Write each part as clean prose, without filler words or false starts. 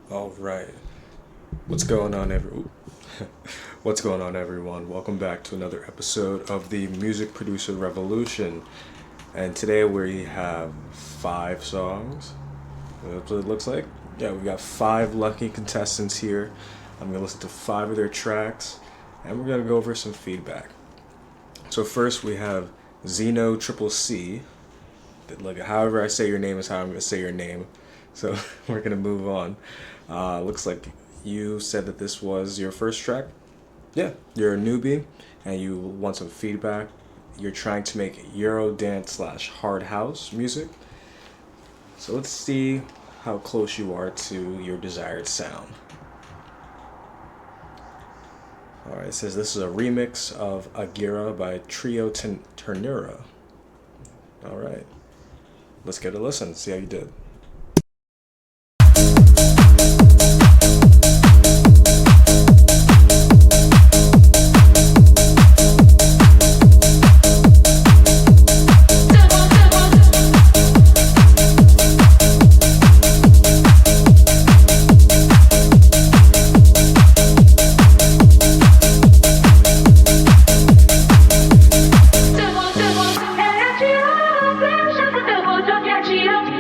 All right. What's going on, What's going on, everyone? Welcome back to another episode of the Music Producer Revolution. And today we have 5 songs. That's what it looks like. Yeah, we got 5 lucky contestants here. I'm gonna listen to 5 of their tracks, and we're gonna go over some feedback. So first we have xenoccc. Like, however I say your name is how I'm gonna say your name. So we're gonna move on. Looks like you said that this was your first track. Yeah, you're a newbie and you want some feedback. You're trying to make Euro dance slash hard house music. So let's see how close you are to your desired sound. Alright, it says this is a remix of Agira by Trio Ternura. Alright, let's get a listen, see how you did.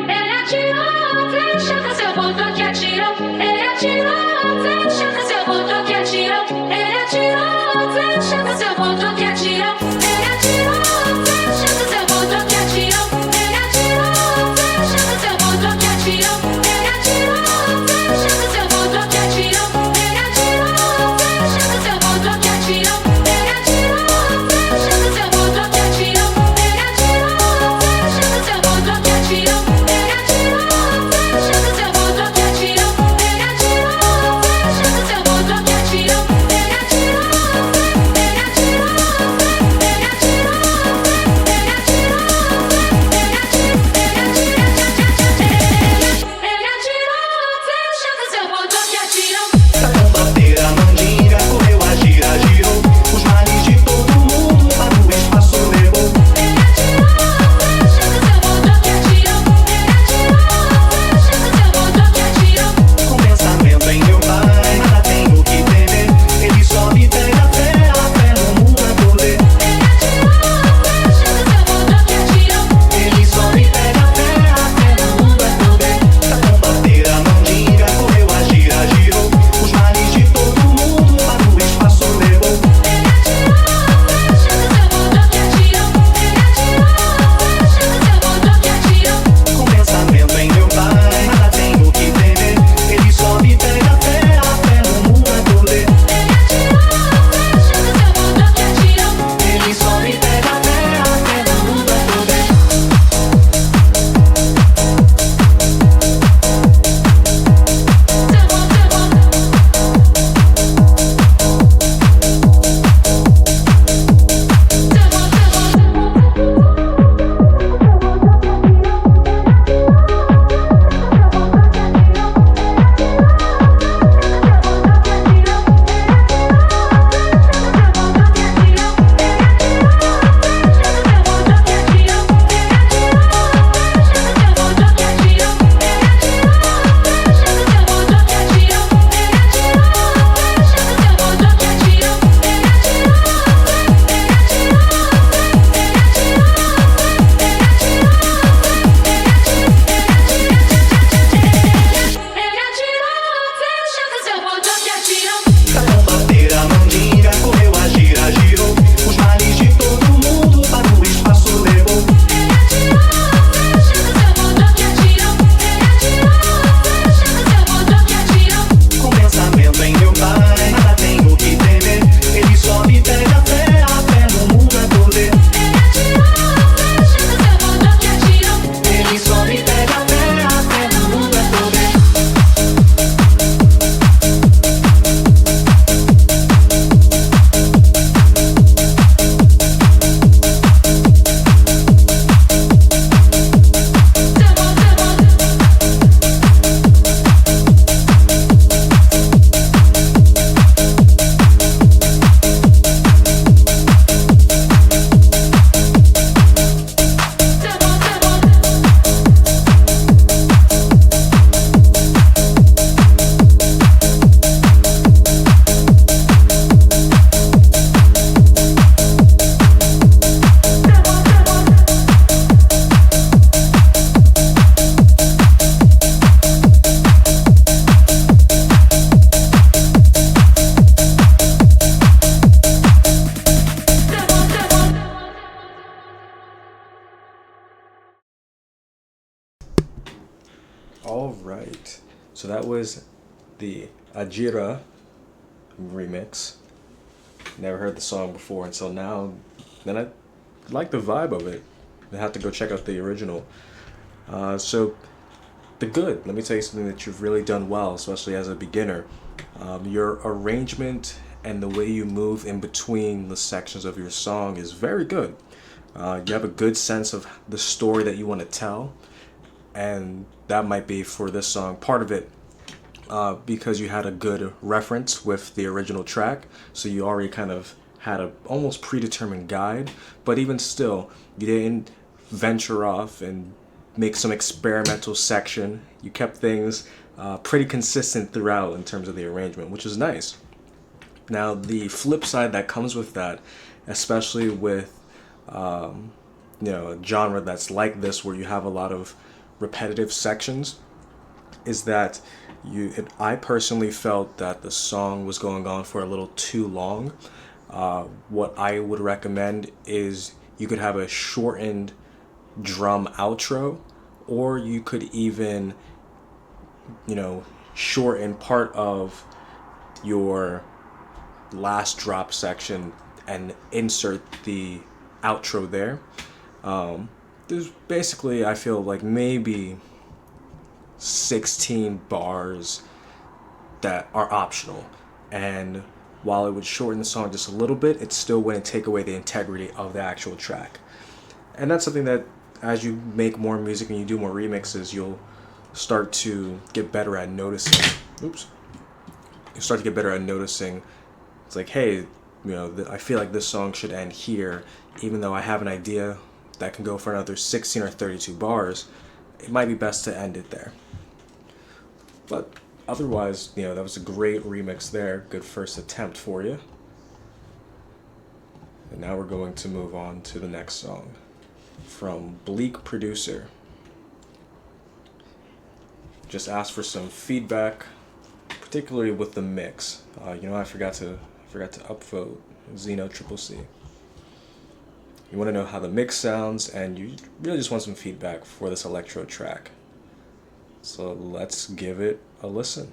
Ela All right. So that was the Ajira remix. Never heard the song before until now. Then I like the vibe of it. I have to go check out the original. So the good. Let me tell you something that you've really done well, especially as a beginner. Your arrangement and the way you move in between the sections of your song is very good. You have a good sense of the story that you want to tell, and that might be for this song part of it, because you had a good reference with the original track, so you already kind of had a almost predetermined guide. But even still, you didn't venture off and make some experimental section. You kept things pretty consistent throughout in terms of the arrangement, which is nice. Now, the flip side that comes with that, especially with a genre that's like this, where you have a lot of repetitive sections, is that I personally felt that the song was going on for a little too long. What I would recommend is you could have a shortened drum outro, or you could even, shorten part of your last drop section and insert the outro there. There's basically, I feel like, maybe 16 bars that are optional, and while it would shorten the song just a little bit, it still wouldn't take away the integrity of the actual track. And that's something that, as you make more music and you do more remixes, you'll start to get better at noticing. Oops. You start to get better at noticing. It's like, hey, I feel like this song should end here, even though I have an idea that can go for another 16 or 32 bars. It might be best to end it there. But otherwise, that was a great remix there. Good first attempt for you. And now we're going to move on to the next song from bleakproducer. Just asked for some feedback, particularly with the mix. I forgot to upvote xenoccc. You want to know how the mix sounds, and you really just want some feedback for this electro track. So let's give it a listen.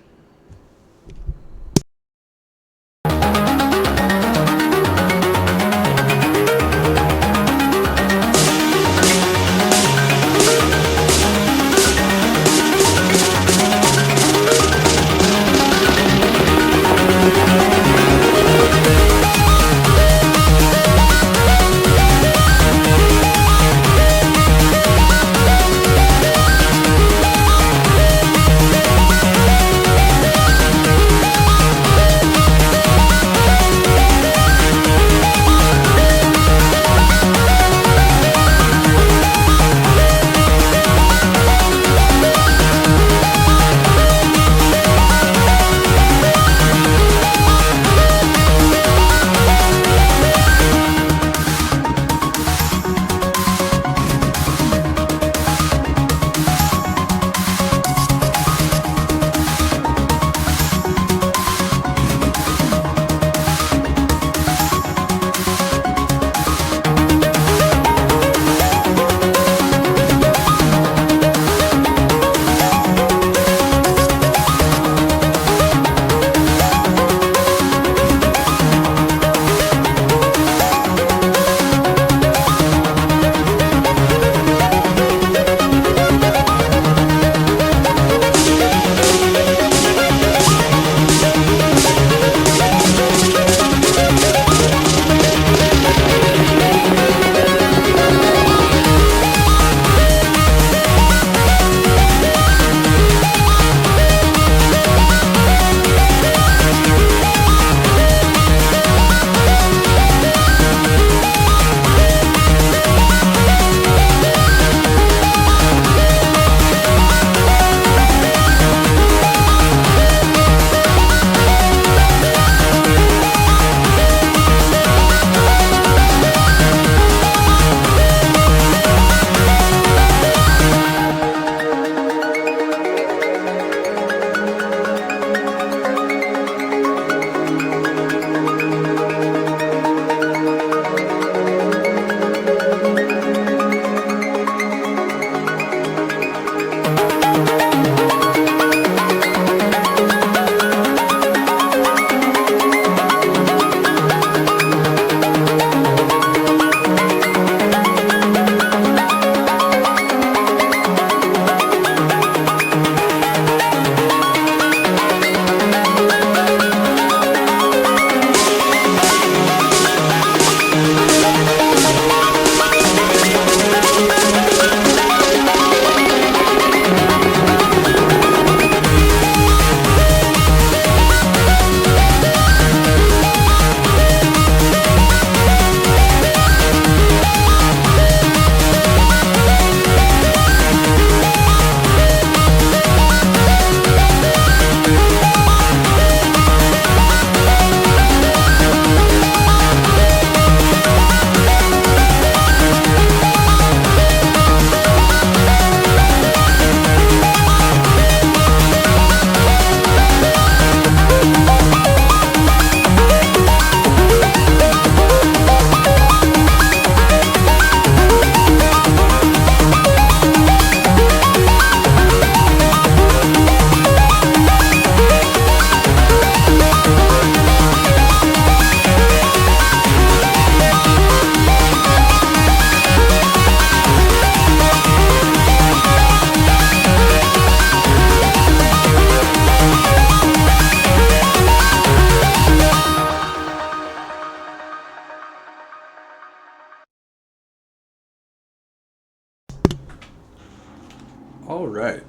All right.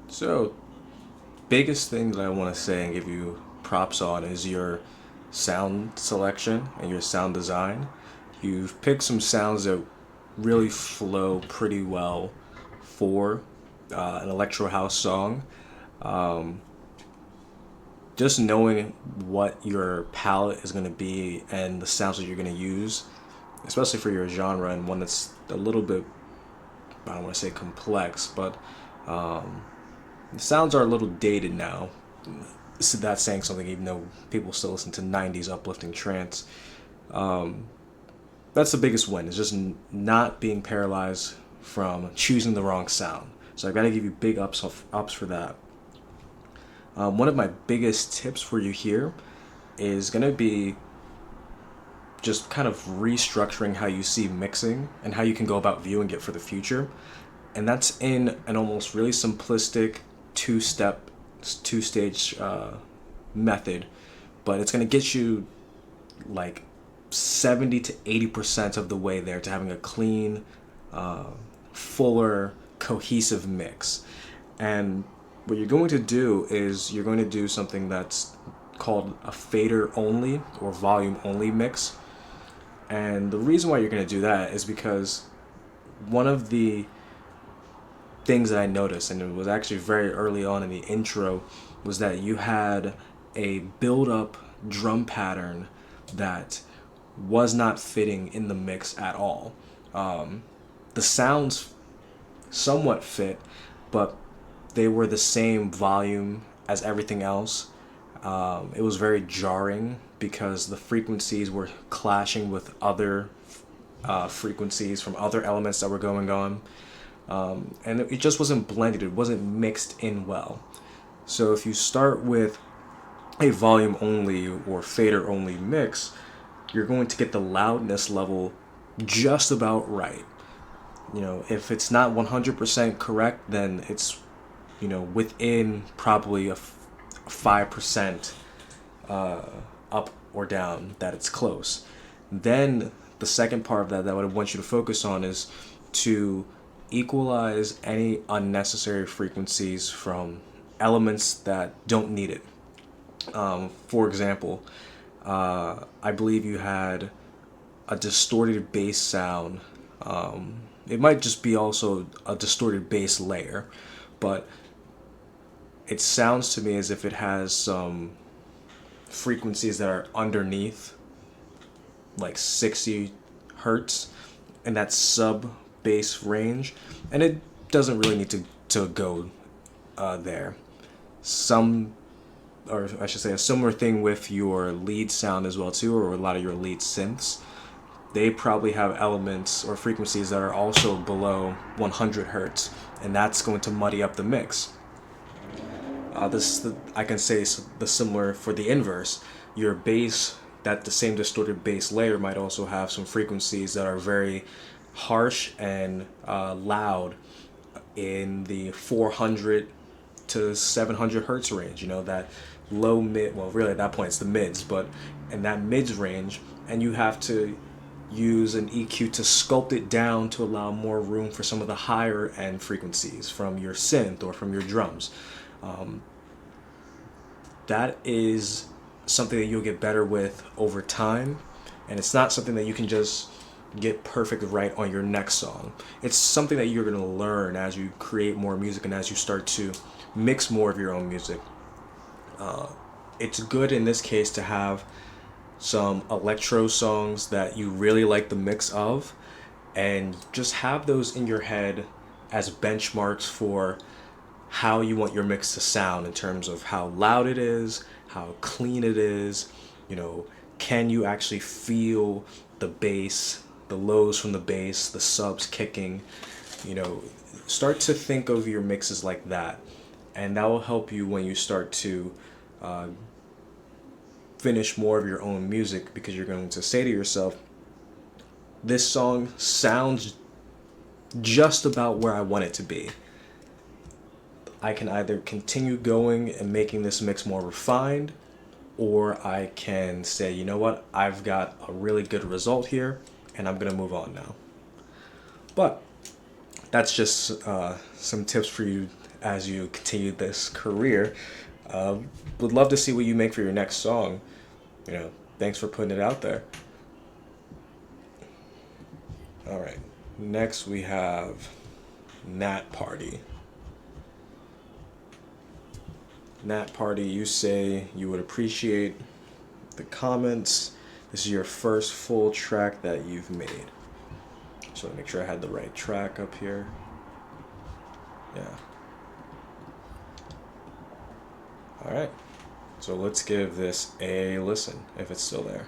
So, biggest thing that I want to say and give you props on is your sound selection and your sound design. You've picked some sounds that really flow pretty well for an electro house song. Um, just knowing what your palette is going to be and the sounds that you're going to use, especially for your genre and one that's a little bit, I don't want to say complex, but the sounds are a little dated now. So that's saying something, even though people still listen to 90s uplifting trance. That's the biggest win, is just not being paralyzed from choosing the wrong sound. So I gotta give you big ups for that. One of my biggest tips for you here is gonna be just kind of restructuring how you see mixing and how you can go about viewing it for the future. And that's in an almost really simplistic two-stage method, but it's going to get you like 70 to 80% of the way there to having a clean, fuller, cohesive mix. And what you're going to do is you're going to do something that's called a fader only or volume only mix. And the reason why you're going to do that is because one of the things that I noticed, and it was actually very early on in the intro, was that you had a build-up drum pattern that was not fitting in the mix at all. The sounds somewhat fit, but they were the same volume as everything else. It was very jarring because the frequencies were clashing with other frequencies from other elements that were going on. And it just wasn't blended, it wasn't mixed in well. So if you start with a volume only or fader only mix, you're going to get the loudness level just about right. If it's not 100% correct, then it's, within probably a 5% up or down that it's close. Then the second part of that I would want you to focus on is to equalize any unnecessary frequencies from elements that don't need it. For example, I believe you had a distorted bass sound. It might just be also a distorted bass layer, but it sounds to me as if it has some frequencies that are underneath, like 60 hertz, and that sub bass range, and it doesn't really need to go there. Or I should say, a similar thing with your lead sound as well too, or a lot of your lead synths. They probably have elements or frequencies that are also below 100 hertz, and that's going to muddy up the mix. I can say the similar for the inverse. Your bass, that the same distorted bass layer might also have some frequencies that are very harsh and loud in the 400 to 700 hertz range. That low mid. Well, really at that point it's the mids, but in that mids range, and you have to use an EQ to sculpt it down to allow more room for some of the higher end frequencies from your synth or from your drums. That is something that you'll get better with over time, and it's not something that you can just get perfect right on your next song. It's something that you're going to learn as you create more music and as you start to mix more of your own music. It's good in this case to have some electro songs that you really like the mix of, and just have those in your head as benchmarks for how you want your mix to sound in terms of how loud it is, how clean it is. Can you actually feel the bass, the lows from the bass, the subs kicking? Start to think of your mixes like that, and that will help you when you start to finish more of your own music, because you're going to say to yourself, this song sounds just about where I want it to be. I can either continue going and making this mix more refined, or I can say, you know what, I've got a really good result here, and I'm going to move on now. But that's just some tips for you as you continue this career. Would love to see what you make for your next song. Thanks for putting it out there. All right. Next we have Nat-Party. Nat-Party, you say you would appreciate the comments. This is your first full track that you've made. So make sure I had the right track up here. Yeah. All right. So let's give this a listen if it's still there.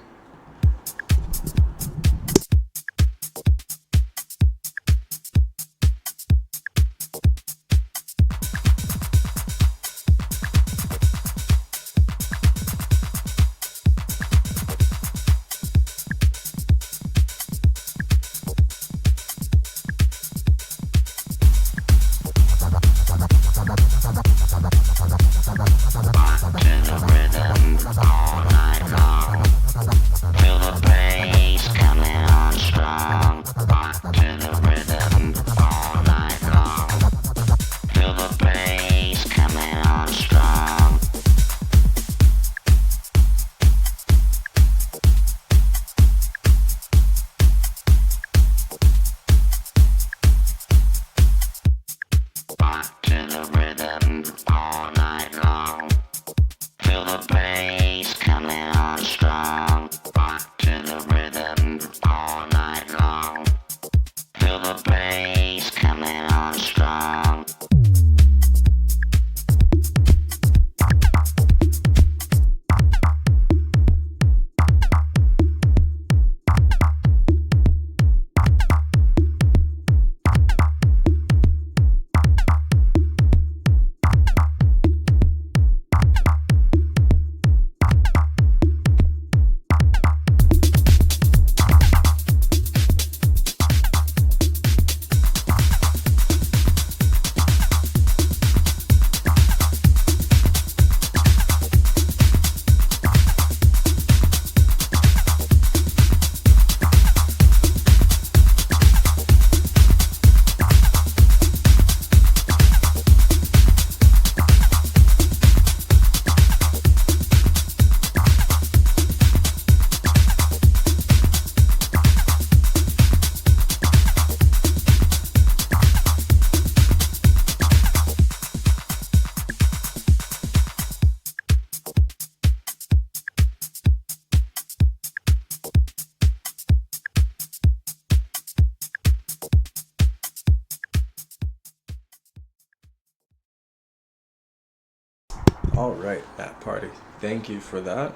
All right, Nat-Party. Thank you for that.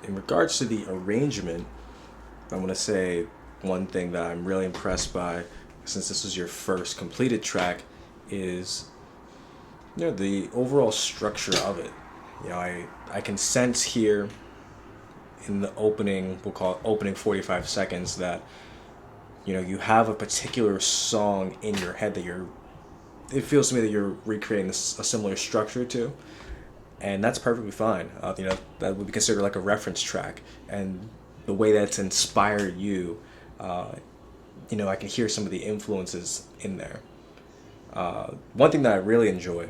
In regards to the arrangement, I want to say one thing that I'm really impressed by, since this was your first completed track, is the overall structure of it. I can sense here in the opening, we'll call it opening 45 seconds, that you have a particular song in your head that it feels to me that you're recreating a similar structure to, and that's perfectly fine. That would be considered like a reference track, and the way that's inspired you, I can hear some of the influences in there. One thing that I really enjoy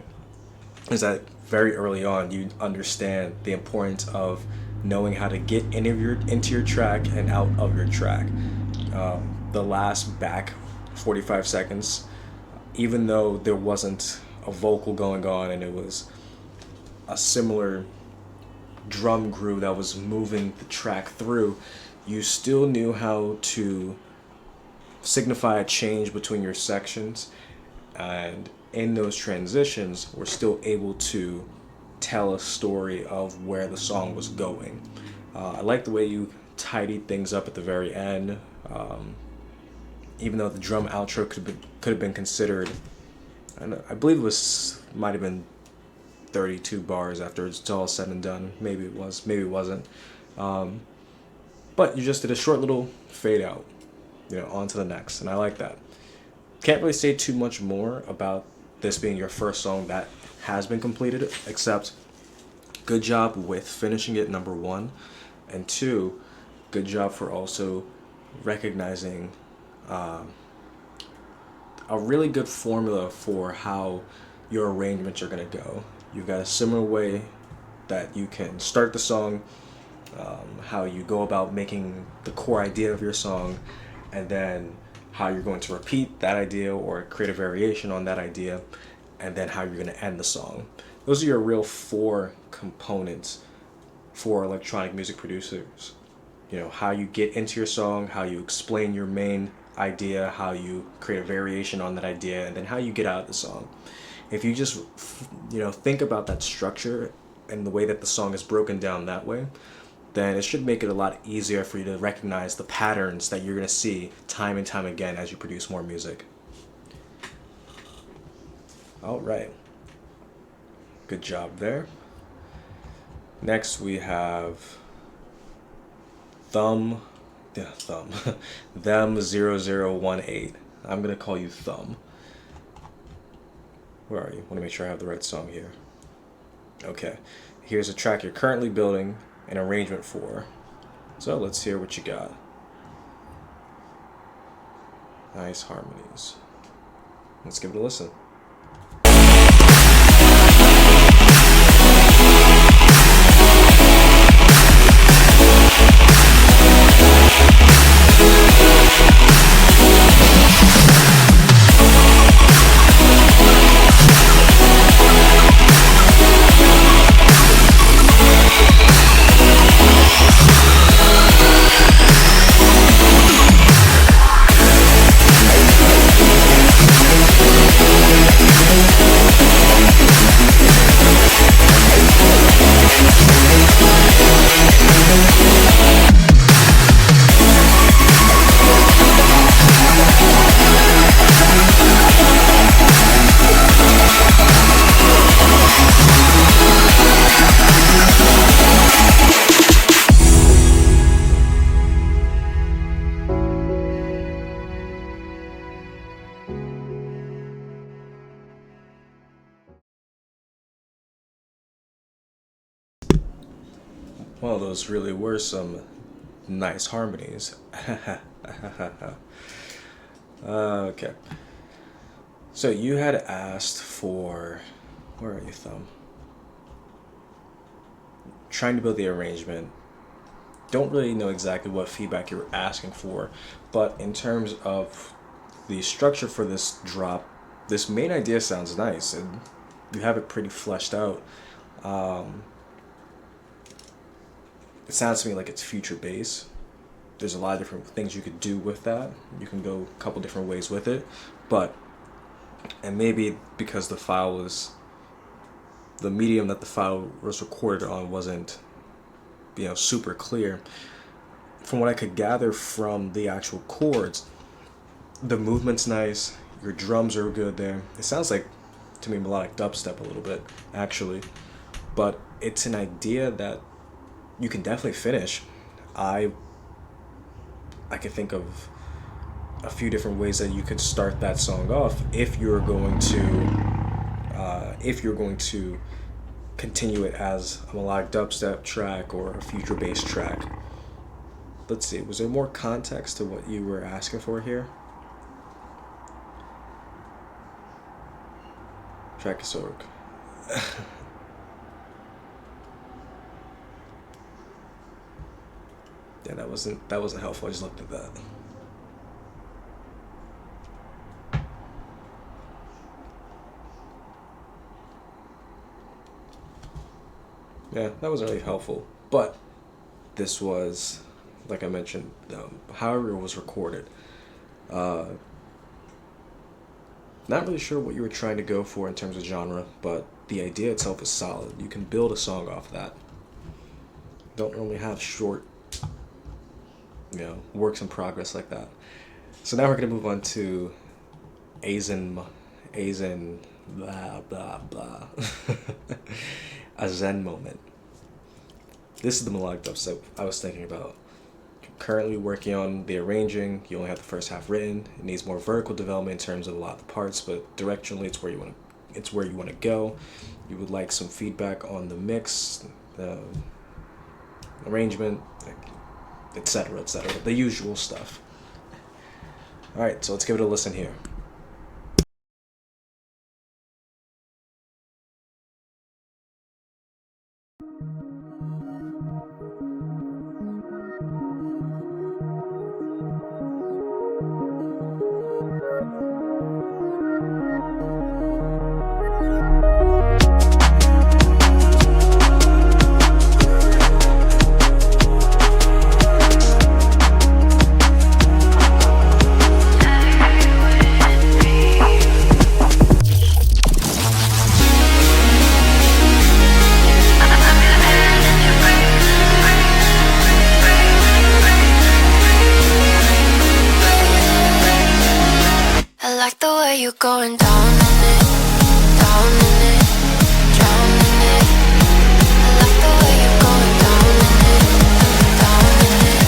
is that very early on you understand the importance of knowing how to get into your track and out of your track. The last back 45 seconds, even though there wasn't a vocal going on and it was a similar drum groove that was moving the track through, you still knew how to signify a change between your sections, and in those transitions we're still able to tell a story of where the song was going. I like the way you tidied things up at the very end. Even though the drum outro could have been considered, I believe might have been 32 bars after it's all said and done. Maybe it was, maybe it wasn't. But you just did a short little fade out, on to the next, and I like that. Can't really say too much more about this being your first song that has been completed, except good job with finishing it, number one, and two, good job for also recognizing a really good formula for how your arrangements are going to go. You've got a similar way that you can start the song, how you go about making the core idea of your song, and then how you're going to repeat that idea or create a variation on that idea, and then how you're going to end the song. Those are your real 4 components for electronic music producers. You know, how you get into your song, how you explain your main idea, how you create a variation on that idea, and then how you get out of the song. If you just, think about that structure and the way that the song is broken down that way, then it should make it a lot easier for you to recognize the patterns that you're going to see time and time again as you produce more music. All right. Good job there. Next we have them 0018. I'm going to call you Thumb. Where are you? Want to make sure I have the right song here. Okay. Here's a track you're currently building an arrangement for. So let's hear what you got. Nice harmonies. Let's give it a listen. Well, those really were some nice harmonies. Okay. So you had asked for, where are you, Thumb? Trying to build the arrangement. Don't really know exactly what feedback you were asking for, but in terms of the structure for this drop, this main idea sounds nice, and you have it pretty fleshed out. It sounds to me like it's future bass. There's a lot of different things you could do with that. You can go a couple different ways with it, and maybe because the medium that the file was recorded on wasn't, super clear. From what I could gather from the actual chords, the movement's nice, your drums are good there. It sounds like, to me, melodic dubstep a little bit, actually. But it's an idea that you can definitely finish. I could think of a few different ways that you could start that song off if you're going to continue it as a melodic dubstep track or a future bass track. Let's see, was there more context to what you were asking for here? Track is org. Yeah, that wasn't helpful. I just looked at that. Yeah, that wasn't really helpful. But this was, like I mentioned, however it was recorded. Not really sure what you were trying to go for in terms of genre, but the idea itself is solid. You can build a song off that. Don't normally have short, works in progress like that. So now we're going to move on to aZen blah blah blah aZenMoment. This is the melodic dubstep I was thinking about. Currently working on the arranging. You only have the first half written. It needs more vertical development in terms of a lot of the parts, but directionally it's where you want to go. You would like some feedback on the mix, the arrangement, etc., the usual stuff. Alright, so let's give it a listen here. You're going down in it, down in it, drown in it. I like the way you're going down in it, down in it.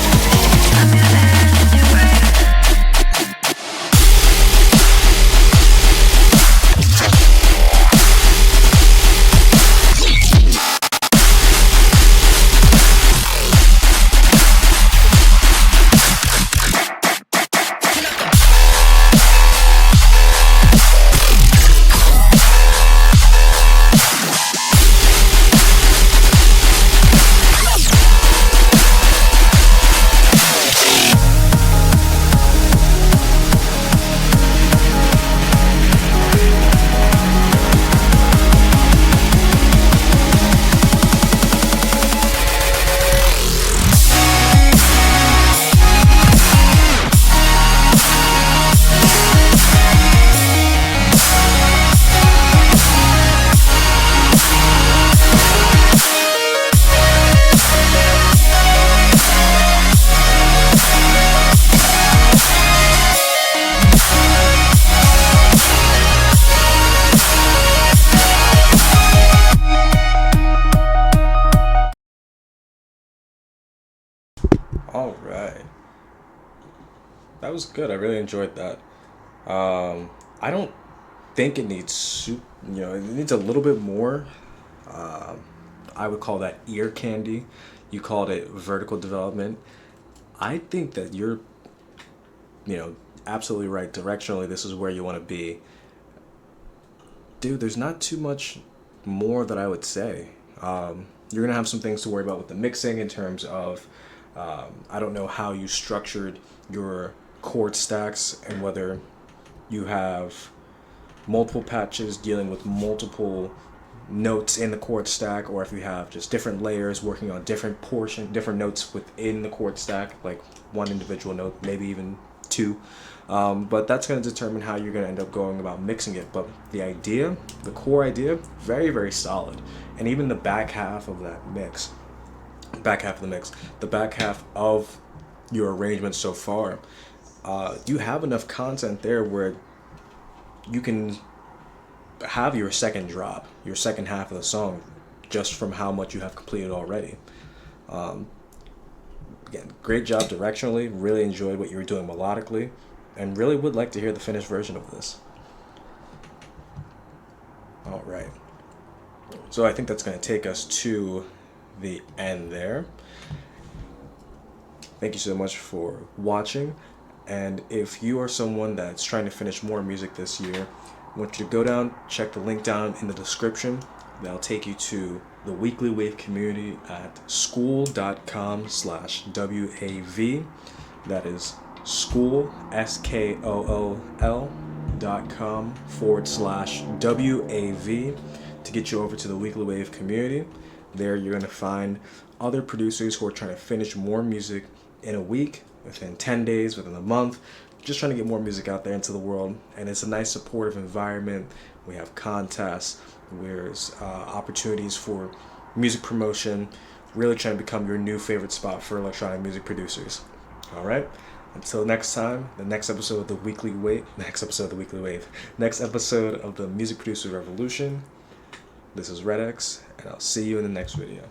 I'm your hand in your All right, that was good. I really enjoyed that. I don't think it needs it needs a little bit more. I would call that ear candy. You called it vertical development. I think that you're, absolutely right. Directionally, this is where you want to be. Dude, there's not too much more that I would say. You're gonna have some things to worry about with the mixing in terms of, I don't know how you structured your chord stacks and whether you have multiple patches dealing with multiple notes in the chord stack, or if you have just different layers working on different notes within the chord stack, like one individual note, maybe even two. But that's going to determine how you're going to end up going about mixing it. But the core idea, very, very solid. And even the back half of the mix, the back half of your arrangement so far, you have enough content there where you can have your second drop, your second half of the song, just from how much you have completed already. Again, great job directionally. Really enjoyed what you were doing melodically, and really would like to hear the finished version of this. All right. So I think that's going to take us to the end there. Thank you so much for watching. And if you are someone that's trying to finish more music this year, I want you to go down, check the link down in the description. That'll take you to the Weekly WAV community at school.com/WAV. That is school, SKOOL.com/WAV to get you over to the Weekly WAV community. There you're going to find other producers who are trying to finish more music in a week, within 10 days, within a month, just trying to get more music out there into the world. And it's a nice supportive environment. We have contests, there's opportunities for music promotion, really trying to become your new favorite spot for electronic music producers. All right, until next time, the next episode of the Weekly WAV, next episode of the Music Producer Revolution. This is Red X, and I'll see you in the next video.